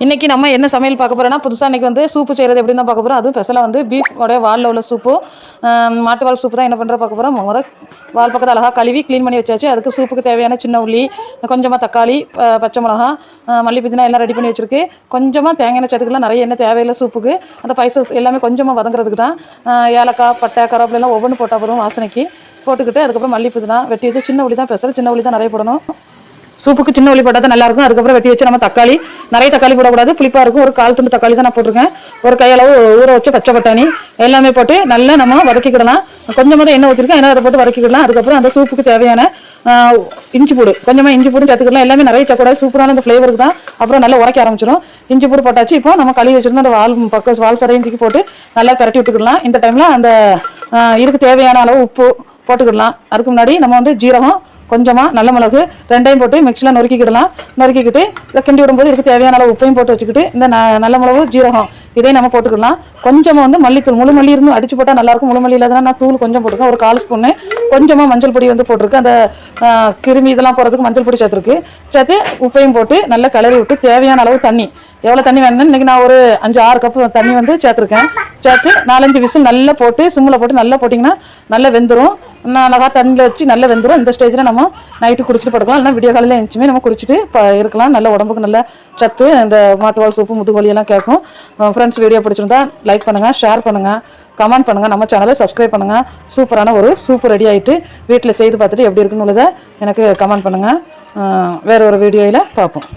இன்றைக்கி நம்ம என்ன சமையல் பார்க்க போகிறோன்னா புதுசாக இன்றைக்கி வந்து சூப்பு செய்கிறது எப்படின்னு தான் பார்க்க போகிறோம். அதுவும் ஸ்பெஷலாக வந்து பீஃப் உடைய வாலில் உள்ள சூப்பு, மாட்டு வால் சூப்பு தான் என்ன பண்ணுற பார்க்க போகிறோம். வால் பக்கத்தை அழகாக கழுவி க்ளீன் பண்ணி வச்சாச்சு. அதுக்கு சூப்புக்கு தேவையான சின்ன உள்ளி, கொஞ்சமாக தக்காளி, பச்சை மிளகா, மல்லி புதினா எல்லாம் ரெடி பண்ணி வச்சுருக்கு. கொஞ்சமாக தேங்காய் எண்ணெய் சேர்த்துக்கலாம். நிறைய எண்ணெய் தேவையில்லை சூப்புக்கு. அந்த ஸ்பைசஸ் எல்லாமே கொஞ்சமாக வதங்குறதுக்கு தான். ஏலக்காய், பட்டை, கருவேப்பிலாம் ஒவ்வொன்றும் போட்டால் போதும் வாசனைக்கு. போட்டுக்கிட்டு அதுக்கப்புறம் மல்லி புதினா வெட்டி வச்சு சின்ன உள்ளி தான் ஸ்பெஷல். சின்ன உள்ளி தான் நிறைய போடணும். சூப்புக்கு சின்ன உள்ளி போட்டால் தான் நல்லாயிருக்கும். அதுக்கப்புறம் வெட்டி வச்சு நம்ம தக்காளி, நிறைய தக்காளி போடக்கூடாது, புளிப்பாக இருக்கும். ஒரு 1/4 துண்டு தக்காளி தான் நான் போட்டிருக்கேன். ஒரு கையளவு ஊற வச்சு பச்சை பட்டாணி எல்லாமே போட்டு நல்லா நம்ம வதக்கிக்கிடலாம். கொஞ்சமாக தான் எண்ணெய் ஊற்றிருக்கேன், எண்ணெய் அதை போட்டு வதக்கிக்கிடலாம். அதுக்கப்புறம் அந்த சூப்புக்கு தேவையான இஞ்சி பூடு, கொஞ்சமாக இஞ்சி பூடும் சேர்த்துக்கலாம். எல்லாமே நிறைய சேர்க்கக்கூடாது, சூப்பரான அந்த ஃப்ளேவருக்கு தான். அப்புறம் நல்லா உரைக்க ஆரம்பிச்சிடும். இஞ்சி பூடு போட்டாச்சு. இப்போ நம்ம கழுவி வச்சுருந்தோம் அந்த வால் சரையும் தூக்கி போட்டு நல்லா பரட்டி விட்டுக்கிடலாம். இந்த டைமில் அந்த இதுக்கு தேவையான அளவு உப்பு போட்டுக்கிடலாம். அதுக்கு முன்னாடி நம்ம வந்து ஜீரகம், கொஞ்சமாக நல்ல மிளகு ரெண்டையும் போட்டு மிக்ஸில் நொறுக்கிக்கிடலாம். நொறுக்கிக்கிட்டு இதை கிண்டி விடும்போது இதுக்கு தேவையான அளவு உப்பையும் போட்டு வச்சுக்கிட்டு இந்த நல்ல மிளகு, ஜீரகம் இதையும் நம்ம போட்டுக்கலாம். கொஞ்சமாக வந்து மல்லித்தூள், முழு மல்லி இருந்து அடிச்சு போட்டால் நல்லாயிருக்கும். முழு மல்லி இல்லாதனா நான் தூள் கொஞ்சம் போட்டுருக்கேன், ஒரு 1/4 ஸ்பூன்னு. கொஞ்சமாக மஞ்சள் பொடி வந்து போட்டிருக்கு, அந்த கிருமி இதெல்லாம் போகிறதுக்கு மஞ்சள் பொடி சேர்த்துருக்கு. சேர்த்து உப்பையும் போட்டு நல்லா கிளறி விட்டு தேவையான அளவு தண்ணி, எவ்வளோ தண்ணி வேணும்னு இன்றைக்கி நான் ஒரு 5-6 கப்பு தண்ணி வந்து சேர்த்துருக்கேன். சேர்த்து 4-5 விசில் நல்லா போட்டு சிம்மில் போட்டு நல்லா போட்டிங்கன்னா நல்லா வெந்துடும். அழகாக தண்ணியில் வச்சு நல்லா வெந்துடும். இந்த ஸ்டேஜில் நம்ம நைட்டு குடிச்சிட்டு படுக்கலாம். இல்லைனா விடிய காலையில் எழுந்துச்சுமே நம்ம குடிச்சிட்டு இருக்கலாம். நல்ல உடம்புக்கு நல்ல சத்து. இந்த மாட்டுவால் சூப்பு, முதுகுவலியெல்லாம் கேட்கும். ஃப்ரெண்ட்ஸ், வீடியோ பிடிச்சிருந்தா லைக் பண்ணுங்கள், ஷேர் பண்ணுங்கள், கமெண்ட் பண்ணுங்கள், நம்ம சேனலை சப்ஸ்கிரைப் பண்ணுங்கள். சூப்பரான ஒரு சூப்பு ரெடி ஆகிட்டு வீட்டில் செய்து பார்த்துட்டு எப்படி இருக்குன்னு உள்ளதை எனக்கு கமெண்ட் பண்ணுங்கள். வேறு ஒரு வீடியோவில் பார்ப்போம்.